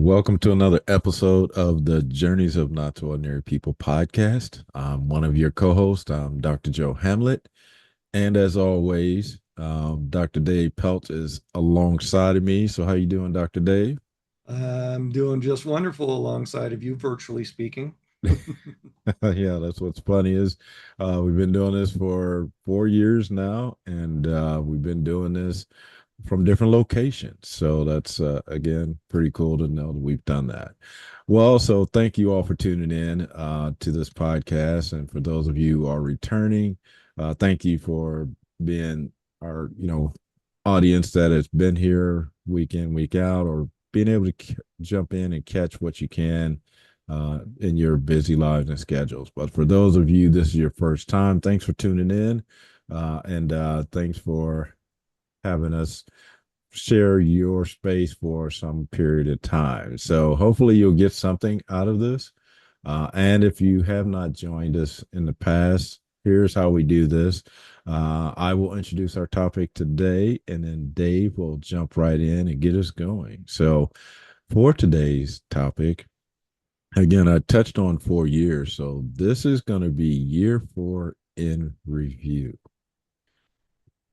Welcome to another episode of the Journeys of Not to Ordinary People podcast. I'm one of your co-hosts. I'm Dr. Joe Hamlett. And as always, Dr. Dave Peltz is alongside of me. So how you doing, Dr. Dave? I'm doing just wonderful alongside of you, virtually speaking. Yeah, that's what's funny is we've been doing this for 4 years now, and we've been doing this from different locations. So that's again pretty cool to know that we've done that. Well, so thank you all for tuning in to this podcast, and for those of you who are returning, thank you for being our audience that has been here week in week out, or being able to jump in and catch what you can in your busy lives and schedules. But for those of you, this is your first time. Thanks for tuning in, and thanks for having us share your space for some period of time. So hopefully you'll get something out of this. And if you have not joined us in the past, here's how we do this. I will introduce our topic today, and then Dave will jump right in and get us going. So for today's topic, again, I touched on 4 years. So this is going to be year four in review.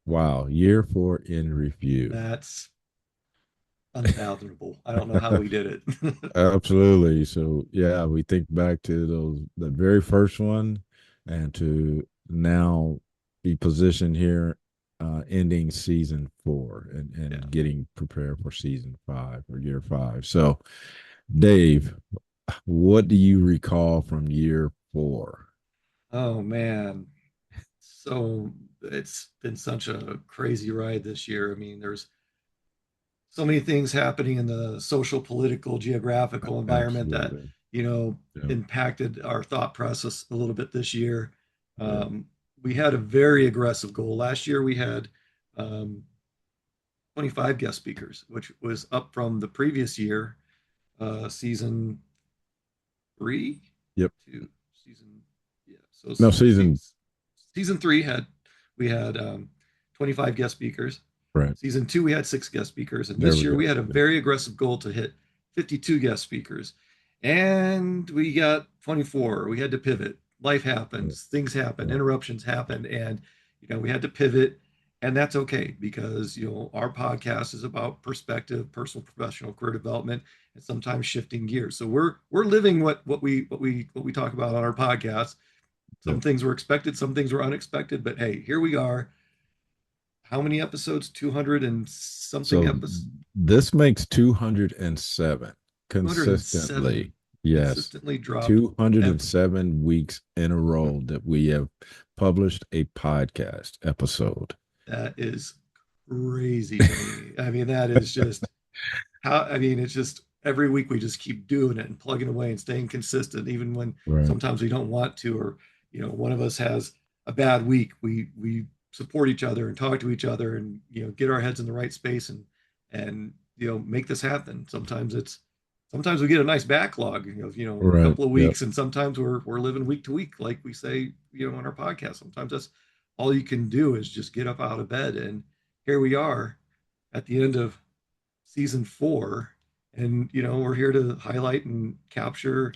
Wow, year four in review. That's unfathomable. I don't know how we did it. Absolutely. So yeah, we think back to the very first one, and to now be positioned here, ending season four, Yeah. and getting prepared for season five or year five. So Dave, what do you recall from year four? Oh man. So it's been such a crazy ride this year. I mean, there's so many things happening in the social, political, geographical environment that, Absolutely. you know, Yeah. impacted our thought process a little bit this year. Yeah. Um, we had a very aggressive goal. Last year we had um, 25 guest speakers, which was up from the previous year, season three Yep. to season, yeah. So No, season. season three had we had 25 guest speakers. Right. Season two we had six guest speakers, and There this we year we go. had a Yeah. very aggressive goal to hit 52 guest speakers, and we got 24. We had to pivot. Life Yeah. happens, things happen, Yeah. interruptions happen, and we had to pivot, and that's okay because our podcast is about perspective, personal, professional, career development, and sometimes shifting gears. So we're living what we talk about on our podcast. Yeah. Some things were expected, some things were unexpected, but hey, here we are. How many episodes? 200 and something So episodes. this makes 207 207 consistently. Yes. consistently dropped every. 207 weeks in a row that we have published a podcast episode. That is crazy to me. I mean, that is just how, I mean, it's just every week we just keep doing it and plugging away and staying consistent, even when Right. sometimes we don't want to, or, one of us has a bad week. We support each other and talk to each other and, get our heads in the right space and, make this happen. Sometimes we get a nice backlog, a Right. couple of Yep. weeks, and sometimes we're living week to week, like we say, on our podcast. Sometimes that's all you can do is just get up out of bed. And here we are at the end of season four. And, we're here to highlight and capture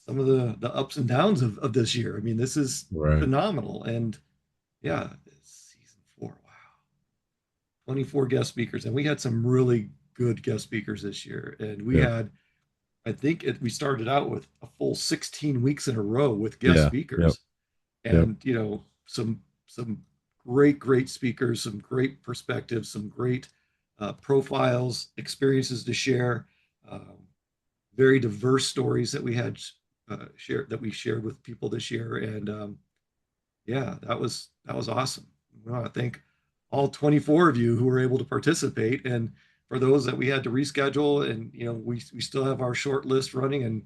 some of the ups and downs of this year. I mean, this is Right. phenomenal. And yeah, it's season four. Wow. 24 guest speakers. And we had some really good guest speakers this year. And we Yep. had, I think we started out with a full 16 weeks in a row with guest Yeah. Yep. speakers. Yep. And, some great speakers, some great perspectives, some great profiles, experiences to share, um, very diverse stories that we had shared that we shared with people this year. And yeah, that was awesome. I want to thank all 24 of you who were able to participate, and for those that we had to reschedule, and we still have our short list running, and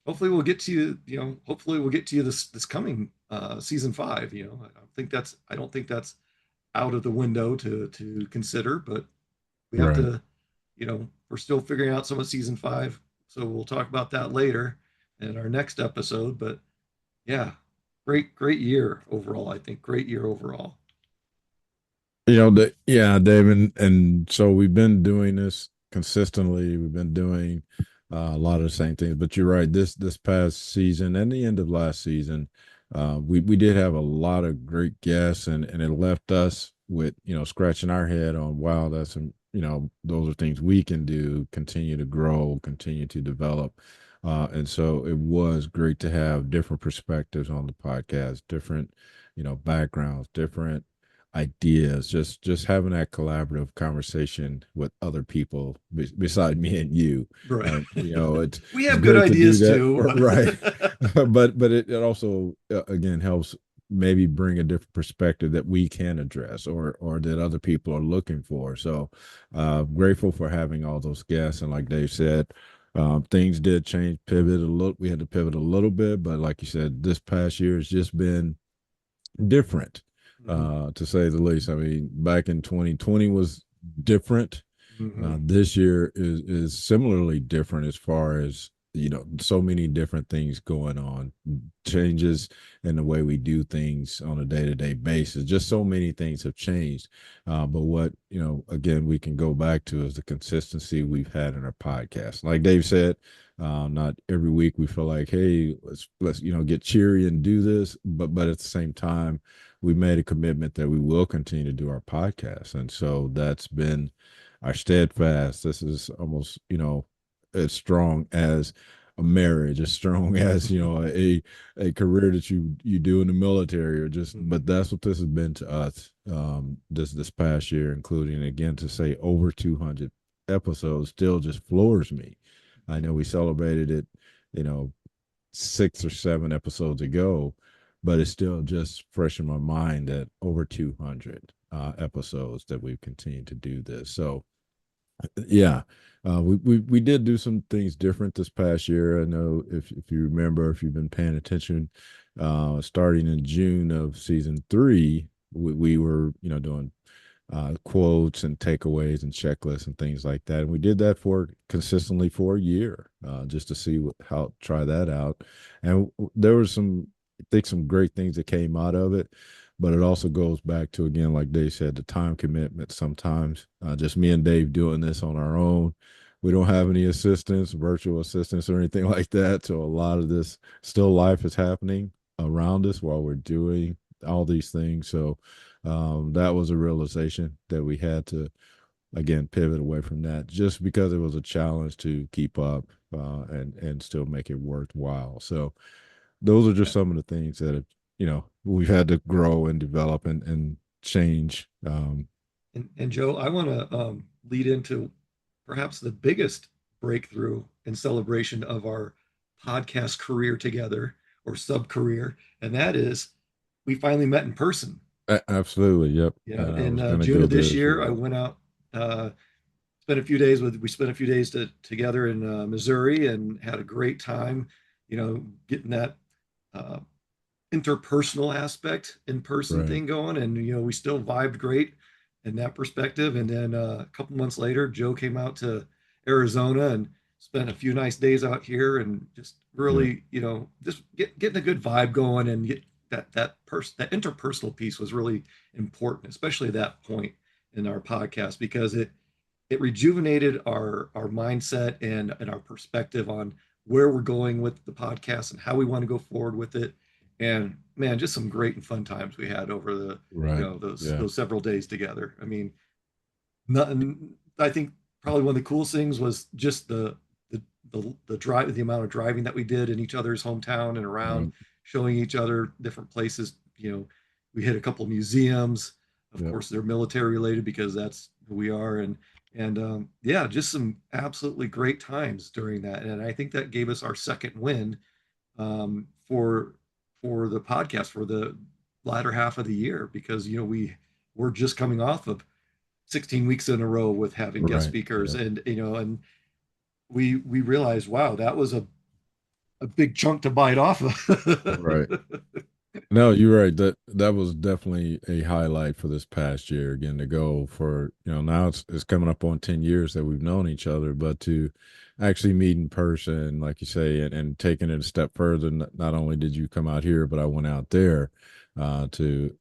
hopefully we'll get to hopefully we'll get to you this coming season five. I don't think that's out of the window to consider, but we have Right. to, we're still figuring out some of season five, so we'll talk about that later in our next episode. But yeah, great year overall. I think great year overall. Yeah, David, and so we've been doing this. consistently. We've been doing a lot of the same things. But you're right. This past season and the end of last season, we did have a lot of great guests, and it left us with scratching our head on wow, that's some those are things we can do, continue to grow, continue to develop. And so it was great to have different perspectives on the podcast, different backgrounds, different ideas, just having that collaborative conversation with other people beside me and you. Right. We It's have good great to do ideas that, too, right? but But it also again helps maybe bring a different perspective that we can address or that other people are looking for. So grateful for having all those guests. And like Dave said, things did change, pivot a little. We had to pivot a little bit, but like you said, this past year has just been different, Mhm. to say the least. I mean, back in 2020 was different. Mhm. This year is similarly different as far as so many different things going on, changes in the way we do things on a day-to-day basis. Just so many things have changed. But what again, we can go back to is the consistency we've had in our podcast. Like Dave said, not every week we feel like, hey, let's get cheery and do this, but at the same time, we made a commitment that we will continue to do our podcast, and so that's been our steadfast. This is almost as strong as a marriage, as strong as a career that you do in the military, or just. But Mhm. that's what this has been to us, this past year, including again to say over 200 episodes still just floors me. I know we celebrated it, you know, 6 or 7 episodes ago, but it's still just fresh in my mind that over 200 episodes that we've continued to do this. So yeah, we did do some things different this past year. I know if you remember, if you've been paying attention, starting in June of season 3, we were doing quotes and takeaways and checklists and things like that. And we did that for consistently for a year, just to see how try that out. And there was I think some great things that came out of it. But it also goes back to, again, like Dave said, the time commitment. Sometimes just me and Dave doing this on our own. We don't have any assistants, virtual assistants, or anything like that. So a lot of this still life is happening around us while we're doing all these things. So that was a realization that we had to again pivot away from that, just because it was a challenge to keep up and still make it worthwhile. So those are just some of the things that have, we've had to grow and develop and change. And Joe, I want to lead into perhaps the biggest breakthrough and celebration of our podcast career together or sub career, and that is we finally met in person. Absolutely, yep. Yeah, And I in was going to June go of this there as year, I well. went out, spent a few days with we spent a few days together in Missouri and had a great time. Getting that uh, interpersonal aspect in person Right. thing going, and we still vibed great in that perspective. And then a couple months later, Joe came out to Arizona and spent a few nice days out here, and just Yep. really just getting a good vibe going, and get that interpersonal piece was really important, especially at that point in our podcast, because it rejuvenated our mindset and our perspective on where we're going with the podcast and how we want to go forward with it. And man, just some great and fun times we had over the Right. those Yeah. several days together. I mean, nothing. I think probably one of the coolest things was just the drive, the amount of driving that we did in each other's hometown and around, Yep. showing each other different places. We hit a couple of museums. Of Yep. course, they're military related because that's who we are, and yeah, just some absolutely great times during that. And I think that gave us our second win for the podcast for the latter half of the year, because we were just coming off of 16 weeks in a row with having guest Right. speakers, Yep. and we realized, wow, that was a big chunk to bite off Right. of. No, you're right. That was definitely a highlight for this past year. Again, to go for, now it's coming up on 10 years that we've known each other, but to actually meet in person, like you say, and taking it a step further, not only did you come out here, but I went out there to,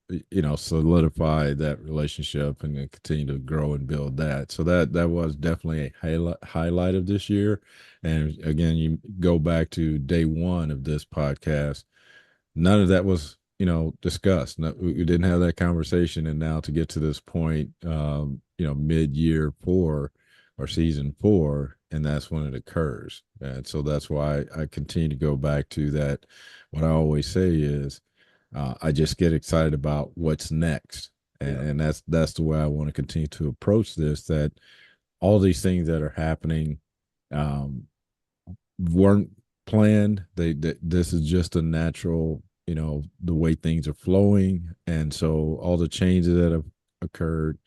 solidify that relationship and then continue to grow and build that. So that was definitely a highlight of this year. And again, you go back to day one of this podcast, none of that was discussed. No, we didn't have that conversation, and now to get to this point, mid-year four or season four, and that's when it occurs. And so that's why I continue to go back to that. What I always say is, I just get excited about what's next, and, Yeah, and that's the way I want to continue to approach this. That all these things that are happening, um, weren't planned. This is just a natural, the way things are flowing, and so all the changes that have occurred,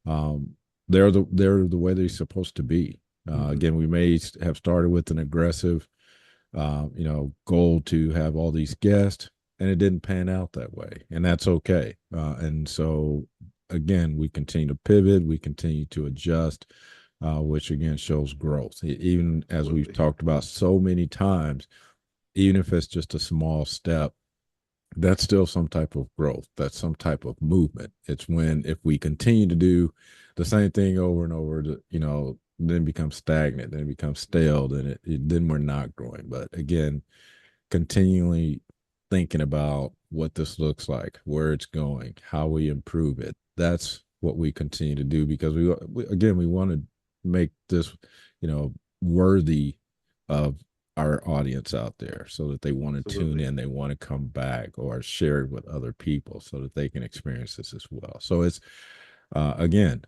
um, they're the way they're supposed to be. hmm, Again, we may have started with an aggressive, goal to have all these guests, and it didn't pan out that way, and that's okay. And so, again, we continue to pivot, we continue to adjust, which again shows growth. Even as we've absolutely. talked about so many times, even if it's just a small step, that's still some type of growth. That's some type of movement. It's when if we continue to do the same thing over and over, then it becomes stagnant, then it becomes stale, then we're not growing. But again, continually thinking about what this looks like, where it's going, how we improve it. That's what we continue to do because we want to make this, worthy of our audience out there so that they want to tune Absolutely. in, they want to come back or share it with other people so that they can experience this as well. So it's again,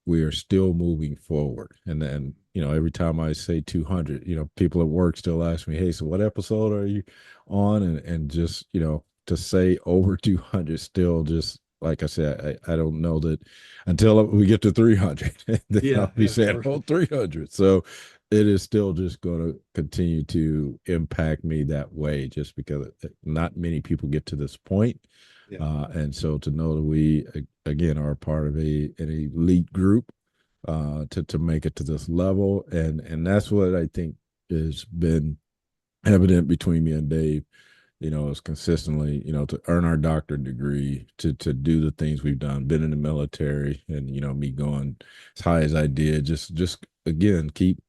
we are still moving forward. And then, every time I say 200, people at work still ask me, hey, so what episode are you on? And just, to say over 200 still just, like I said, I don't know that until we get to 300, then Yeah, I'll be yeah, saying, sure. oh, 300. So it is still just going to continue to impact me that way just because not many people get to this point. Yeah. And so to know that we again are part of an elite group to make it to this level, and that's what I think has been evident between me and Dave. Is consistently, to earn our doctorate degree, to do the things we've done, been in the military, and me going as high as I did, just again keep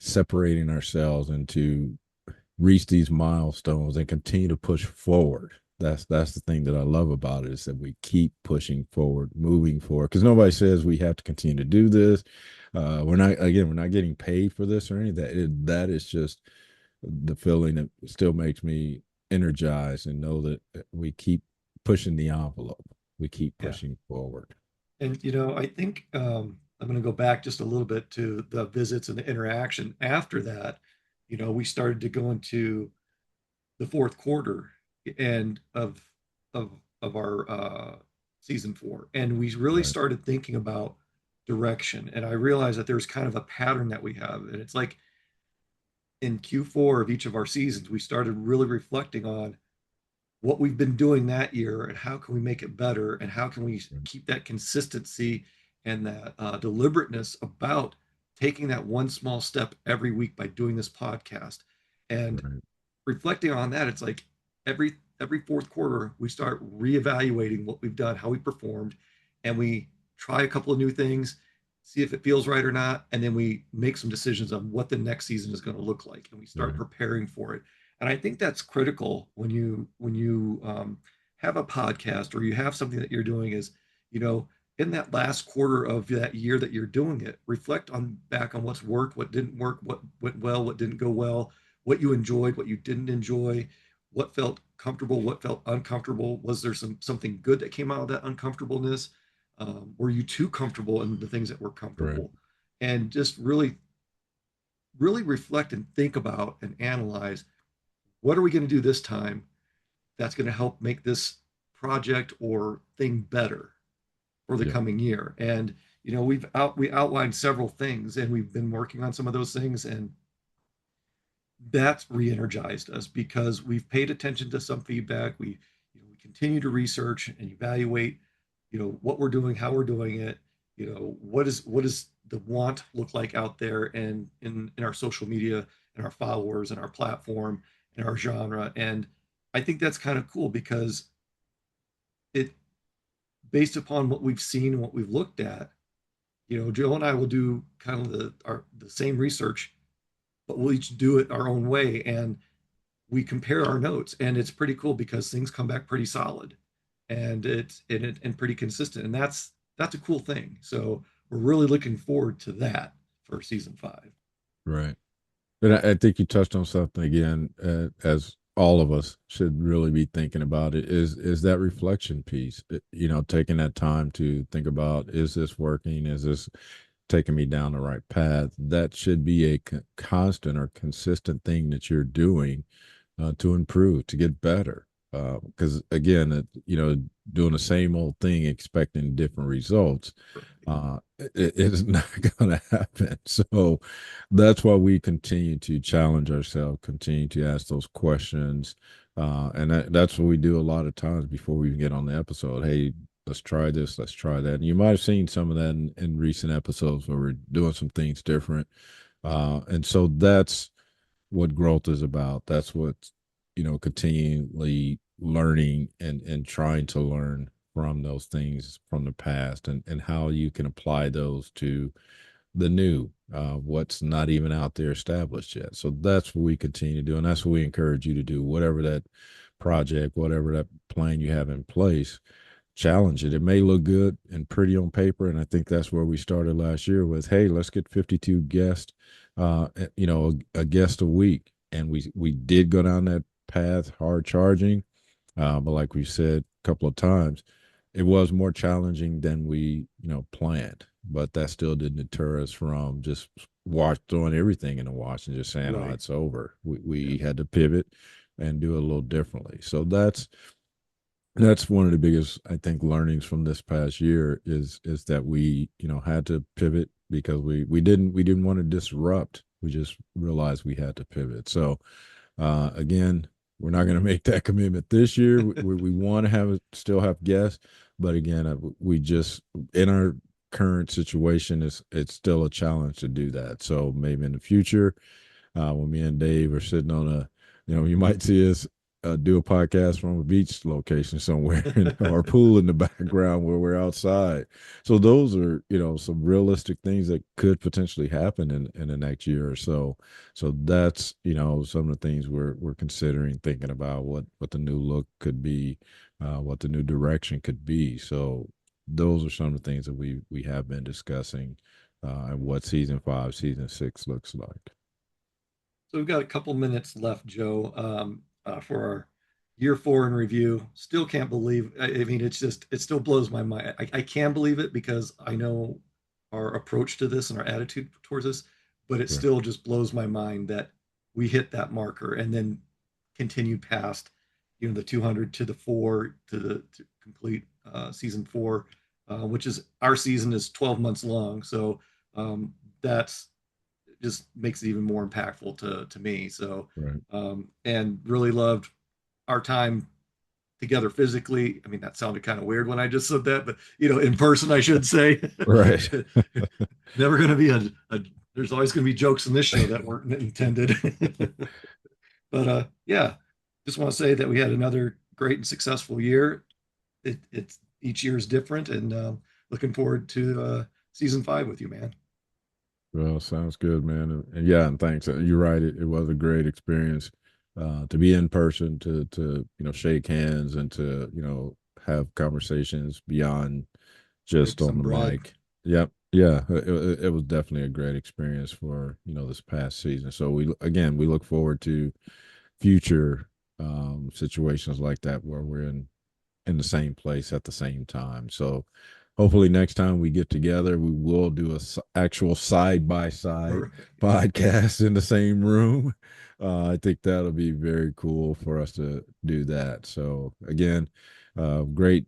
separating ourselves and to reach these milestones and continue to push forward. That's the thing that I love about it is that we keep pushing forward, moving forward. Because nobody says we have to continue to do this. We're not getting paid for this or any of that. That is just the feeling that still makes me energized and know that we keep pushing the envelope. We keep Yeah. pushing forward. And I think I'm going to go back just a little bit to the visits and the interaction. After that, we started to go into the fourth quarter and of of our season four, and we really Right. started thinking about direction. And I realized that there's kind of a pattern that we have, and it's like in Q4 of each of our seasons, we started really reflecting on what we've been doing that year and how can we make it better and how can we Right. keep that consistency and that deliberateness about taking that one small step every week by doing this podcast and Right. reflecting on that. It's like every fourth quarter we start reevaluating what we've done, how we performed, and we try a couple of new things, see if it feels right or not, and then we make some decisions on what the next season is going to look like, and we start Right. preparing for it. And I think that's critical when you have a podcast or you have something that you're doing is, you know, in that last quarter of that year that you're doing it, reflect on back on what's worked, what didn't work, what went well, what didn't go well, what you enjoyed, what you didn't enjoy, what felt comfortable, what felt uncomfortable. Was there something good that came out of that uncomfortableness? Were you too comfortable in the things that were Right. comfortable? And just really reflect and think about and analyze what are we going to do this time that's going to help make this project or thing better for the Yeah. coming year. And we outlined several things, and we've been working on some of those things, and that's re-energized us because we've paid attention to some feedback. We continue to research and evaluate, what we're doing, how we're doing it, what does the want look like out there and in our social media and our followers and our platform and our genre. And I think that's kind of cool because it based upon what we've seen and what we've looked at, Joe and I will do kind of the same research, but we'll each do it our own way, and we compare our notes, and it's pretty cool because things come back pretty solid, and pretty consistent, and that's a cool thing. So we're really looking forward to that for season 5. Right. And I think you touched on something again, as all of us should really be thinking about it is that reflection piece. Taking that time to think about, is this working? Is this taking me down the right path? That should be a constant or consistent thing that you're doing to improve, to get better. Because again, doing the same old thing, expecting different results, it is not going to happen. So that's why we continue to challenge ourselves, continue to ask those questions. And that's what we do a lot of times before we even get on the episode. Hey, let's try this, let's try that. And you might have seen some of that in recent episodes where we're doing some things different. And so that's what growth is about. That's what, continually learning and trying to learn from those things from the past, and how you can apply those to the new, what's not even out there established yet. So that's what we continue to do. And that's what we encourage you to do, whatever that project, whatever that plan you have in place, challenge it. It may look good and pretty on paper, and I think that's where we started last year with, hey, let's get 52 guests, a guest a week, and we did go down that path, hard charging, but like we said a couple of times, it was more challenging than we planned, but that still didn't deter us from just throwing everything in the wash and just saying, oh, Right. it's over. We Yeah. had to pivot and do it a little differently. So that's one of the biggest, I think, learnings from this past year is that we had to pivot because we didn't want to disrupt. We just realized we had to pivot. So again, we're not going to make that commitment this year. We want to still have guests, but again, we just, in our current situation, it's still a challenge to do that. So maybe in the future, when me and Dave are sitting on you might see us do a podcast from a beach location somewhere or pool in the background where we're outside. So those are, some realistic things that could potentially happen in the next year or so. So that's, some of the things we're considering, thinking about what the new look could be, what the new direction could be. So those are some of the things that we have been discussing, and what season 5, season 6 looks like. So we've got a couple minutes left, Joe, for our year 4 in review. Still can't believe. I mean, it still blows my mind. I can believe it because I know our approach to this and our attitude towards this, but it Right. still just blows my mind that we hit that marker and then continued past, the 200 to the 4 to complete season 4, which is our season is 12 months long. So that's just makes it even more impactful to me. So, Right. and really loved our time together physically. I mean, that sounded kind of weird when I just said that, but in person, I should say. Right. Never going to be there's always going to be jokes in this show that weren't intended. But yeah, just want to say that we had another great and successful year. It's each year is different, and looking forward to season 5 with you, man. Well, sounds good, man. And yeah, and thanks. You're right. It was a great experience, to be in person, to shake hands, and to have conversations beyond Break just on some the bread. mic. Yep. Yeah, it was definitely a great experience for this past season. So we look forward to future situations like that where we're in the same place at the same time. So hopefully next time we get together, we will do actual side by All side right. podcast in the same room. I think that'll be very cool for us to do that. So again, great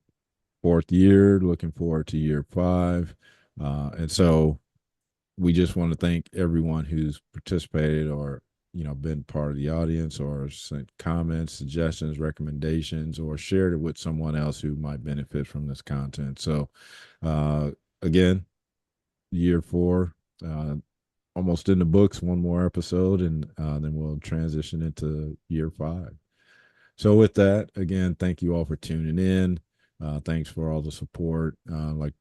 fourth year. Looking forward to year 5. And so we just want to thank everyone who's participated or been part of the audience or sent comments, suggestions, recommendations, or shared it with someone else who might benefit from this content. So, uh, again, year four, uh, almost in the books, one more episode, and then we'll transition into year five. So, with that, again, thank you all for tuning in. Thanks for all the support. Like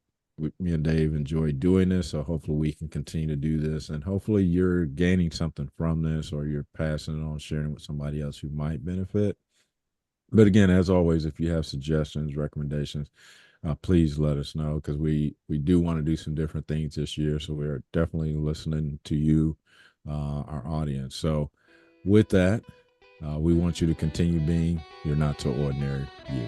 me and Dave enjoy doing this, so hopefully we can continue to do this, and hopefully you're gaining something from this, or you're passing it on, sharing with somebody else who might benefit. But again, as always, if you have suggestions, recommendations, please let us know because we do want to do some different things this year. So we're definitely listening to you, our audience. So with that, we want you to continue being your not so ordinary you.